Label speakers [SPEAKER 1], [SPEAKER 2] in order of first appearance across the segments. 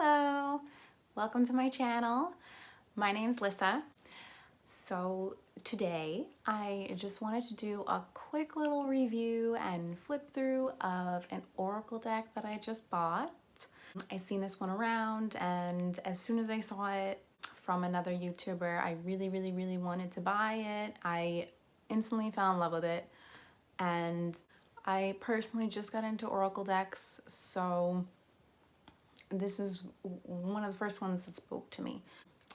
[SPEAKER 1] Hello, welcome to my channel. My name's Lissa. So today I just wanted to do a quick little review and flip through of an oracle deck that I just bought. I seen this one around, and as soon as I saw it from another YouTuber, I really wanted to buy it. I instantly fell in love with it, and I personally just got into oracle decks, so this is one of the first ones that spoke to me.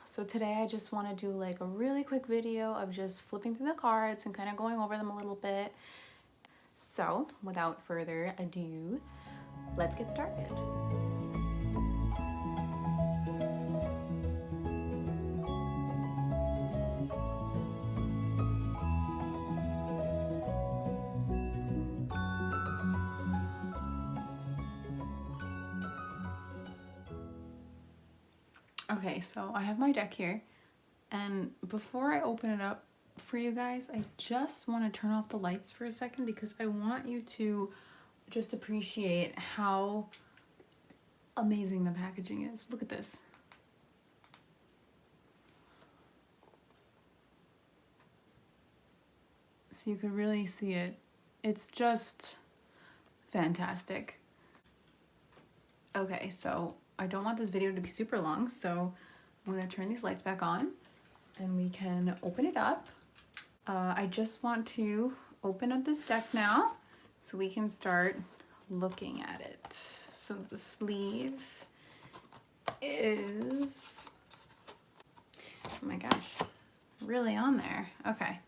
[SPEAKER 1] So today I just want to do like a really quick video of just flipping through the cards and kind of going over them a little bit. So without further ado, let's get started. Okay, so I have my deck here, and before I open it up for you guys, I just want to turn off the lights for a second because I want you to just appreciate how amazing the packaging is. Look at this. So you could really see it. It's just fantastic. Okay, so I don't want this video to be super long, so I'm gonna turn these lights back on and we can open it up. I just want to open up this deck now so we can start looking at it. So the sleeve is, oh my gosh, really on there. Okay.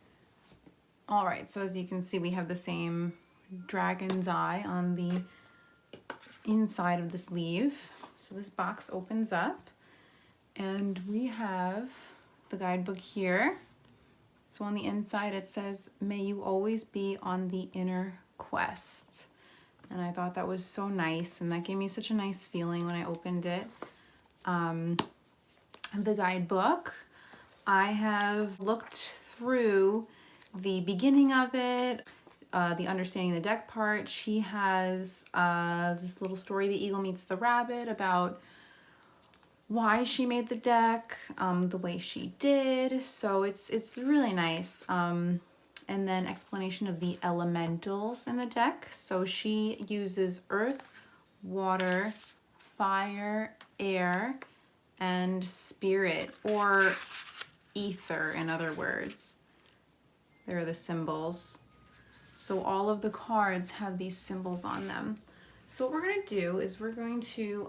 [SPEAKER 1] All right, so as you can see, we have the same dragon's eye on the inside of the sleeve. So this box opens up and we have the guidebook here. So on the inside it says, "May you always be on the inner quest." And I thought that was so nice, and that gave me such a nice feeling when I opened it. The guidebook, I have looked through the beginning of it, the understanding the deck part. She has this little story, The Eagle Meets the Rabbit, about why she made the deck the way she did. So it's really nice. And then explanation of the elementals in the deck. So she uses earth, water, fire, air, and spirit, or ether in other words. There are the symbols. So all of the cards have these symbols on them. So what we're going to do is we're going to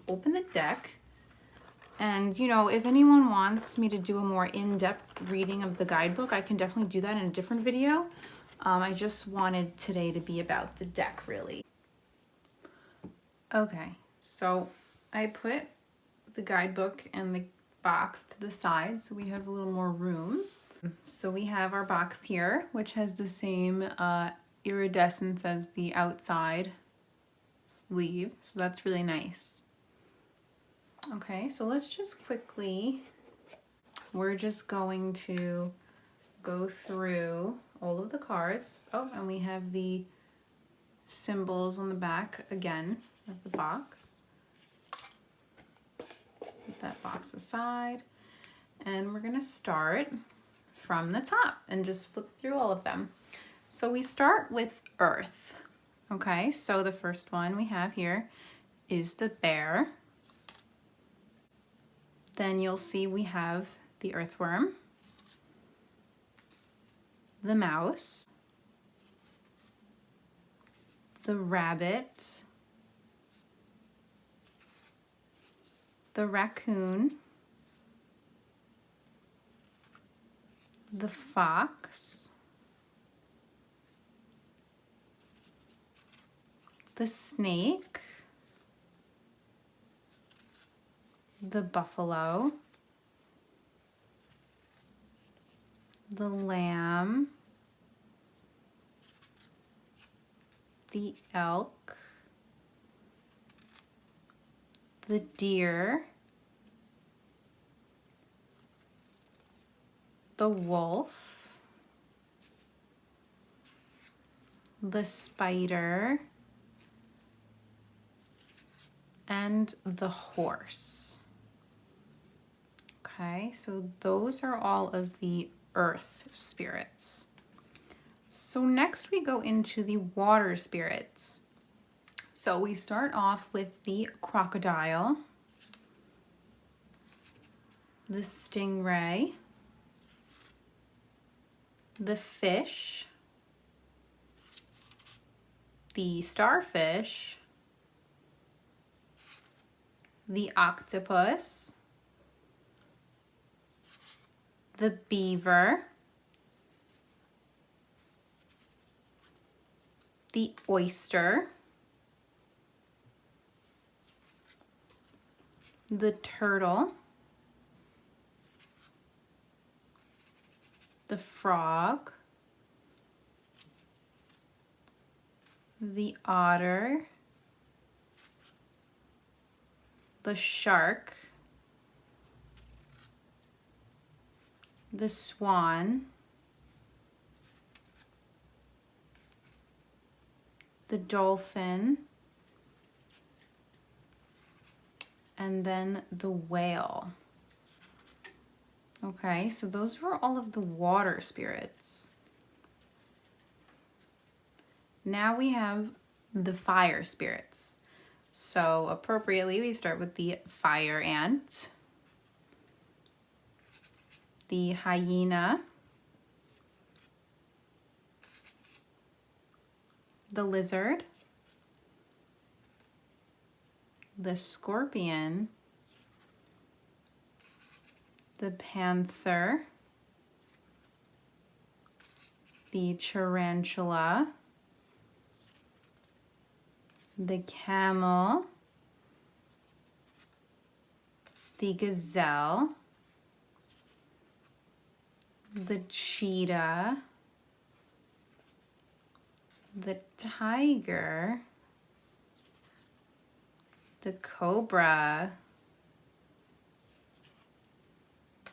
[SPEAKER 1] open the deck. And, you know, if anyone wants me to do a more in-depth reading of the guidebook, I can definitely do that in a different video. I just wanted today to be about the deck, really. Okay, so I put the guidebook and the box to the side so we have a little more room. So we have our box here, which has the same iridescence as the outside sleeve, so that's really nice. Okay, so let's just quickly, we're just going to go through all of the cards. Oh, and we have the symbols on the back again of the box. Put that box aside, and we're gonna start from the top and just flip through all of them. So we start with Earth. Okay, so the first one we have here is the bear. Then you'll see we have the earthworm, the mouse, the rabbit, the raccoon, the fox, the snake, the buffalo, the lamb, the elk, the deer, the wolf, the spider, and the horse. Okay, so those are all of the earth spirits. So next we go into the water spirits. So we start off with the crocodile, the stingray, the fish, the starfish, the octopus, the beaver, the oyster, the turtle, the frog, the otter, the shark, the swan, the dolphin, and then the whale. Okay, so those were all of the water spirits. Now we have the fire spirits. So appropriately, we start with the fire ant, the hyena, the lizard, the scorpion, the panther, the tarantula, the camel, the gazelle, the cheetah, the tiger, the cobra,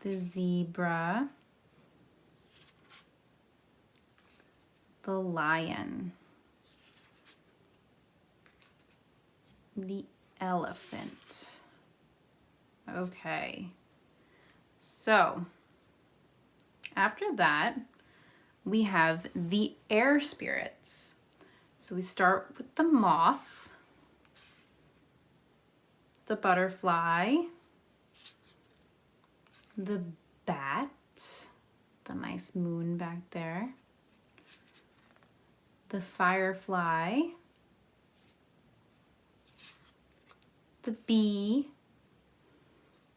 [SPEAKER 1] the zebra, the lion, the elephant. Okay, so after that, we have the air spirits. So we start with the moth, the butterfly, the bat, the nice moon back there, the firefly, the bee.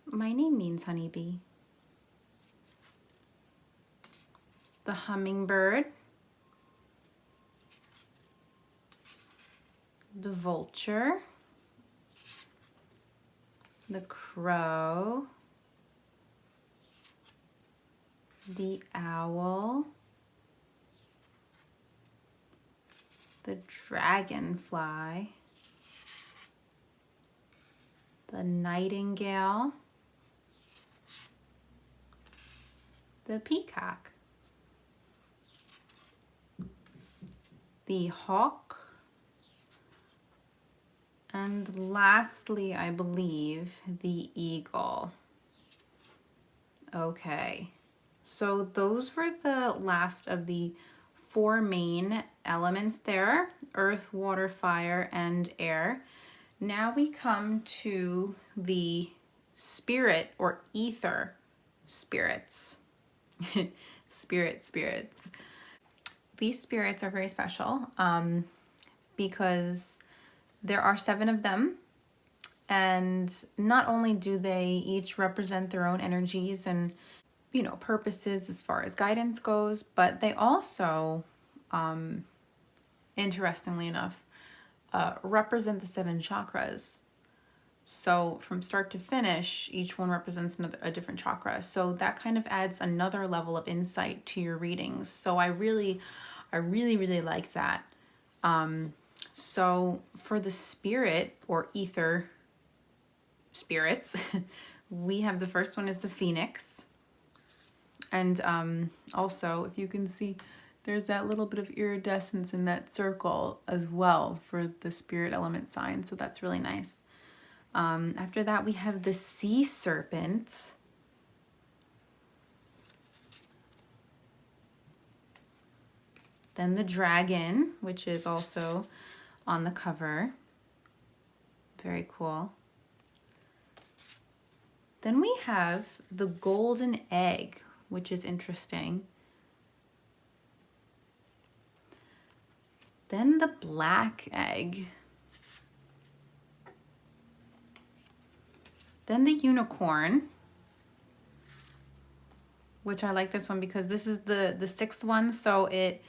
[SPEAKER 1] My name means honeybee. The hummingbird, the vulture, the crow, the owl, the dragonfly, the nightingale, the peacock, the hawk, and lastly, I believe, the eagle. Okay, so those were the last of the 4 main elements there: earth, water, fire, and air. Now we come to the spirit or ether spirits. Spirits. These spirits are very special because there are 7 of them, and not only do they each represent their own energies and purposes as far as guidance goes, but they also, interestingly enough, represent the 7 chakras. So from start to finish, each one represents a different chakra. So that kind of adds another level of insight to your readings. So I really like that. So for the spirit or ether spirits, we have the first one is the phoenix. And also, if you can see, there's that little bit of iridescence in that circle as well for the spirit element sign. So that's really nice. After that, we have the sea serpent. Then the dragon, which is also on the cover. Very cool. Then we have the golden egg, which is interesting. Then the black egg. Then the unicorn, which I like this one because this is the sixth one, so it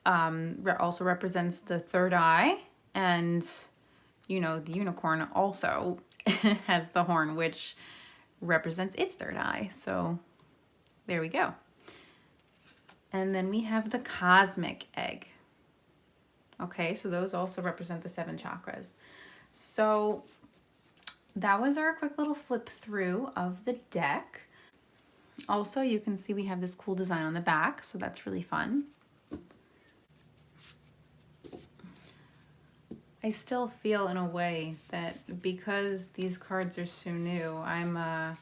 [SPEAKER 1] also represents the third eye, and you know, the unicorn also has the horn, which represents its third eye. So there we go. And then we have the cosmic egg. Okay, so those also represent the 7 chakras. So that was our quick little flip through of the deck. Also, you can see we have this cool design on the back, so that's really fun. I still feel in a way that because these cards are so new, I'm a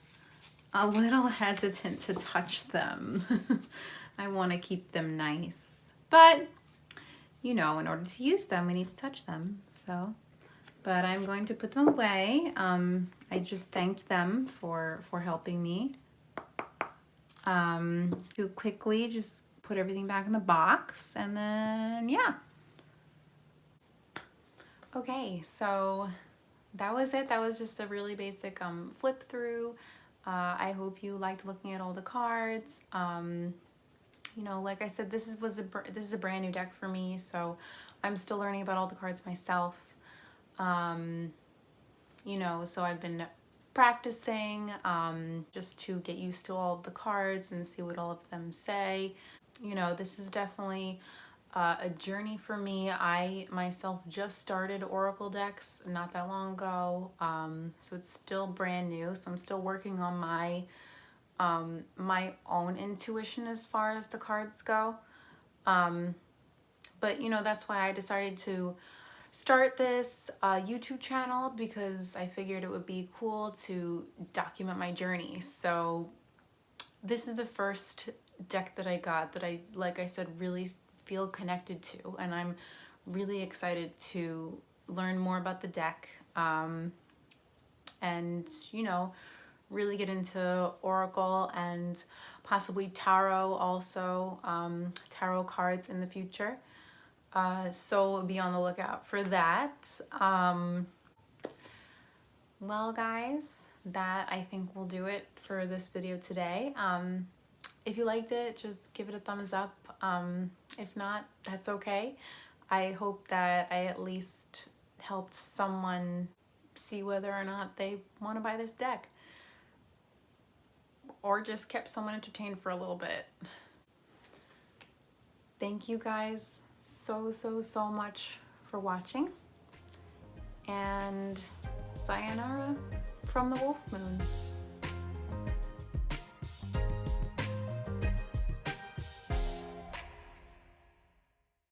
[SPEAKER 1] little hesitant to touch them. I want to keep them nice. But, you know, in order to use them, we need to touch them. So, but I'm going to put them away. I just thanked them for helping me. To quickly just put everything back in the box, and then, yeah. Okay, so that was it. That was just a really basic flip through. I hope you liked looking at all the cards. You know, like I said, this is a brand new deck for me, so I'm still learning about all the cards myself. You know, so I've been practicing just to get used to all of the cards and see what all of them say. You know, this is definitely a journey for me. I myself just started Oracle decks not that long ago, so it's still brand new. So I'm still working on my own intuition as far as the cards go. But you know, that's why I decided to start this YouTube channel, because I figured it would be cool to document my journey. So this is the first deck that I got that I, like I said, really feel connected to, and I'm really excited to learn more about the deck, and you know, really get into Oracle and possibly Tarot also, Tarot cards in the future. So be on the lookout for that. Well guys, that I think will do it for this video today. If you liked it, just give it a thumbs up. If not, that's okay. I hope that I at least helped someone see whether or not they want to buy this deck, or just kept someone entertained for a little bit. Thank you guys so much for watching, and sayonara from the Wolf Moon.